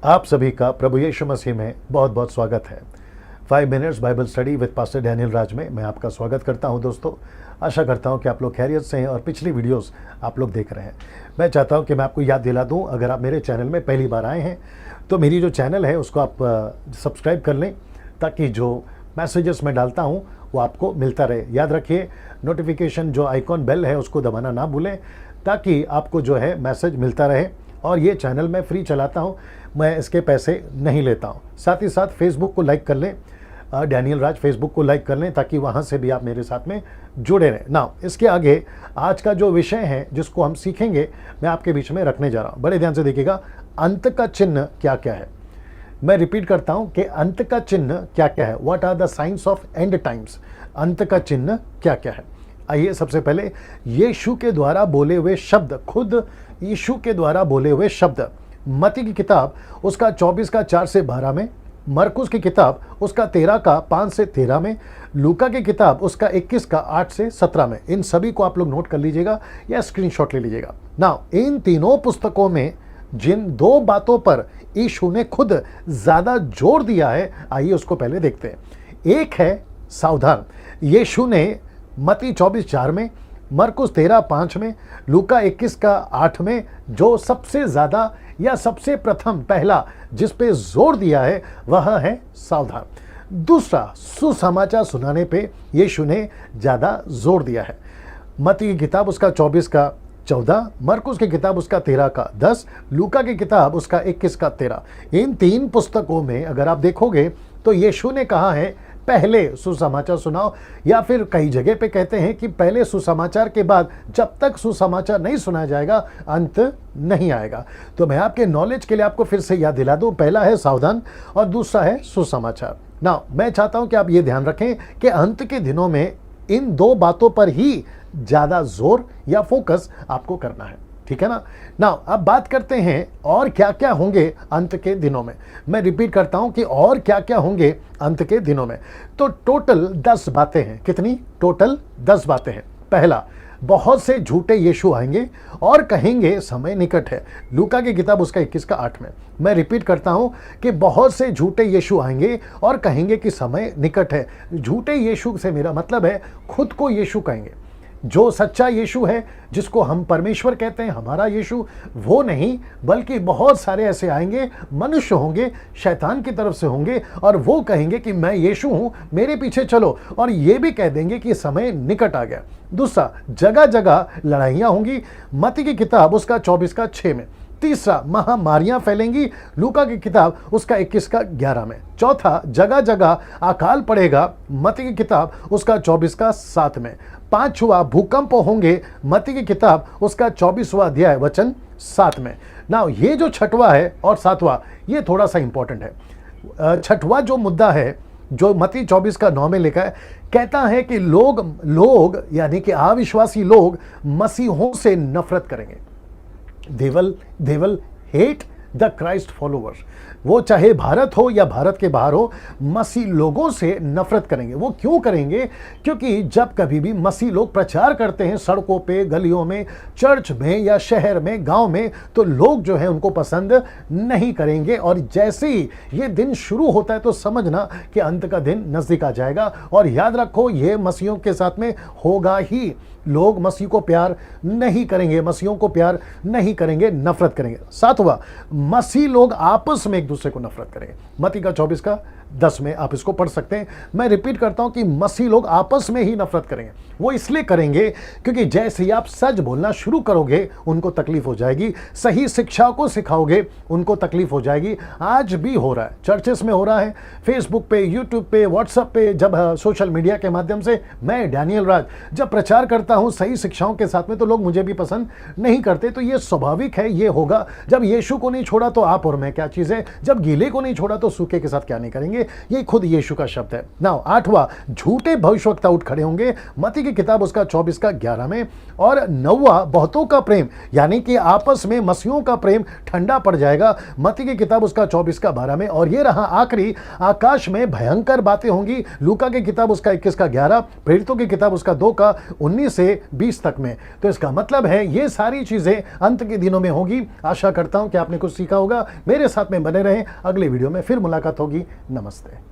आप सभी का प्रभु यीशु मसीह में बहुत बहुत स्वागत है। 5 minutes Bible study with pastor Daniel Raj में मैं आपका स्वागत करता हूं। दोस्तों, आशा करता हूं कि आप लोग खैरियत से हैं और पिछली वीडियोस आप लोग देख रहे हैं। मैं चाहता हूं कि मैं आपको याद दिला दूं, अगर आप मेरे चैनल में पहली बार आए हैं तो मेरी जो चैनल है उसको आप सब्सक्राइब कर लें, ताकि जो मैसेजेस मैं डालता हूँ वो आपको मिलता रहे। याद रखिए, नोटिफिकेशन जो आइकॉन बेल है उसको दबाना ना भूलें, ताकि आपको जो है मैसेज मिलता रहे। और ये चैनल मैं फ्री चलाता हूँ, मैं इसके पैसे नहीं लेता हूँ। साथ ही साथ फेसबुक को लाइक कर लें, डैनियल राज फेसबुक को लाइक कर लें, ताकि वहाँ से भी आप मेरे साथ में जुड़े रहें। ना इसके आगे आज का जो विषय है जिसको हम सीखेंगे, मैं आपके बीच में रखने जा रहा हूँ। बड़े ध्यान से देखिएगा, अंत का चिन्ह क्या क्या है। मैं रिपीट करता हूँ कि अंत का चिन्ह क्या क्या है। What are the signs of end times. अंत का चिन्ह क्या क्या है। आइए सबसे पहले यीशु के द्वारा बोले हुए शब्द, खुद यीशु के द्वारा बोले हुए शब्द। मत्ती की किताब उसका 24 का 4 से 12 में, मरकुस की किताब उसका 13 का 5 से 13 में, लूका की किताब उसका 21 का 8 से 17 में। इन सभी को आप लोग नोट कर लीजिएगा या स्क्रीनशॉट ले लीजिएगा। नाउ इन तीनों पुस्तकों में जिन दो बातों पर यीशु ने खुद ज्यादा जोर दिया है, आइए उसको पहले देखते हैं। एक है सावधान। यीशु ने मत्ती 24:4 में, मरकुस 13:5 में, लूका 21 का 8 में जो सबसे ज्यादा या सबसे प्रथम पहला जिस पे जोर दिया है वह है सावधान। दूसरा, सुसमाचार सुनाने पे यीशु ने ज्यादा जोर दिया है। मत्ती की किताब उसका 24 का 14, मरकुस की किताब उसका 13 का 10, लूका की किताब उसका 21 का 13। इन तीन पुस्तकों में अगर आप देखोगे तो यीशु ने कहा है पहले सुसमाचार सुनाओ, या फिर कई जगह पे कहते हैं कि पहले सुसमाचार के बाद जब तक सुसमाचार नहीं सुनाया जाएगा अंत नहीं आएगा। तो मैं आपके नॉलेज के लिए आपको फिर से याद दिला दूं, पहला है सावधान और दूसरा है सुसमाचार। ना मैं चाहता हूं कि आप ये ध्यान रखें कि अंत के दिनों में इन दो बातों पर ही ज्यादा जोर या फोकस आपको करना है, ठीक है ना। नाउ अब बात करते हैं और क्या क्या होंगे अंत के दिनों में। मैं रिपीट करता हूं कि और क्या क्या होंगे अंत के दिनों में। तो टोटल 10 बातें हैं। कितनी? टोटल 10 बातें हैं। पहला, बहुत से झूठे यीशु आएंगे और कहेंगे समय निकट है। लूका की किताब उसका 21 का 8 में। मैं रिपीट करता हूं कि बहुत से झूठे यीशु आएंगे और कहेंगे कि समय निकट है। झूठे यीशु से मेरा मतलब है खुद को यीशु कहेंगे। जो सच्चा यीशु है, जिसको हम परमेश्वर कहते हैं, हमारा यीशु, वो नहीं, बल्कि बहुत सारे ऐसे आएंगे, मनुष्य होंगे, शैतान की तरफ से होंगे, और वो कहेंगे कि मैं यीशु हूं, मेरे पीछे चलो, और ये भी कह देंगे कि समय निकट आ गया। दूसरा, जगह जगह लड़ाइयां होंगी। मत्ती की किताब उसका 24 का 6 में। तीसरा, महामारियां फैलेंगी। लूका की किताब उसका 21 का 11 में। चौथा, जगह जगह अकाल पड़ेगा। मत्ती की किताब उसका 24 का 7 में। पांचवा, भूकंप होंगे। मत्ती की किताब उसका 24वां अध्याय वचन 7 में। ना ये जो छठवा है और सातवां, ये थोड़ा सा इंपॉर्टेंट है। छठवा जो मुद्दा है जो मत्ती 24 का 9 में लिखा है, कहता है कि लोग यानी कि अविश्वासी लोग मसीहों से नफरत करेंगे। they will hate the Christ followers। वो चाहे भारत हो या भारत के बाहर हो, मसीह लोगों से नफरत करेंगे। वो क्यों करेंगे? क्योंकि जब कभी भी मसीह लोग प्रचार करते हैं सड़कों पे, गलियों में, चर्च में या शहर में, गांव में, तो लोग जो है उनको पसंद नहीं करेंगे। और जैसे ही ये दिन शुरू होता है तो समझना कि अंत का दिन नजदीक आ जाएगा। और याद रखो, ये मसीहों के साथ में होगा ही। लोग मसीह को प्यार नहीं करेंगे, मसीहों को प्यार नहीं करेंगे, नफरत करेंगे। सातवां, मसीह लोग आपस में एक दूसरे को नफरत करेंगे। मत्ती का 24 का 10 में आप इसको पढ़ सकते हैं। मैं रिपीट करता हूं कि मसीह लोग आपस में ही नफरत करेंगे। वो इसलिए करेंगे क्योंकि जैसे ही आप सच बोलना शुरू करोगे उनको तकलीफ हो जाएगी, सही शिक्षा को सिखाओगे उनको तकलीफ हो जाएगी। आज भी हो रहा है, चर्चेस में हो रहा है, फेसबुक पे, यूट्यूब पे, व्हाट्सएप पे, जब सोशल मीडिया के माध्यम से मैं डैनियल राज जब प्रचार करता हूं सही शिक्षाओं के साथ में, तो लोग मुझे भी पसंद नहीं करते। तो ये स्वाभाविक है, ये होगा। जब यीशु को नहीं छोड़ा तो आप और मैं क्या चीज है, जब गीले को नहीं छोड़ा तो सूखे के साथ क्या नहीं करेंगे। ये खुद यीशु का शब्द है। नाउ आठवां, झूठे भविष्यवक्ता उठ खड़े होंगे। मत्ती की किताब उसका 24 का 11 में। और नौवां, बहुतों का प्रेम, यानी कि आपस में मसीहों का प्रेम ठंडा पड़ जाएगा। मत्ती की किताब उसका 24 का 12 में। और ये रहा आखिरी, आकाश में भयंकर बातें होंगी। लूका की किताब उसका 21 का 11, प्रेरितों की किताब उसका 2 का 19 से 20 तक में। तो इसका मतलब है ये सारी चीज़ें अंत के दिनों में होगी। आशा करता हूँ कि आपने कुछ सीखा होगा। मेरे साथ में बने रहें, अगले वीडियो में फिर मुलाकात होगी। नमस्ते।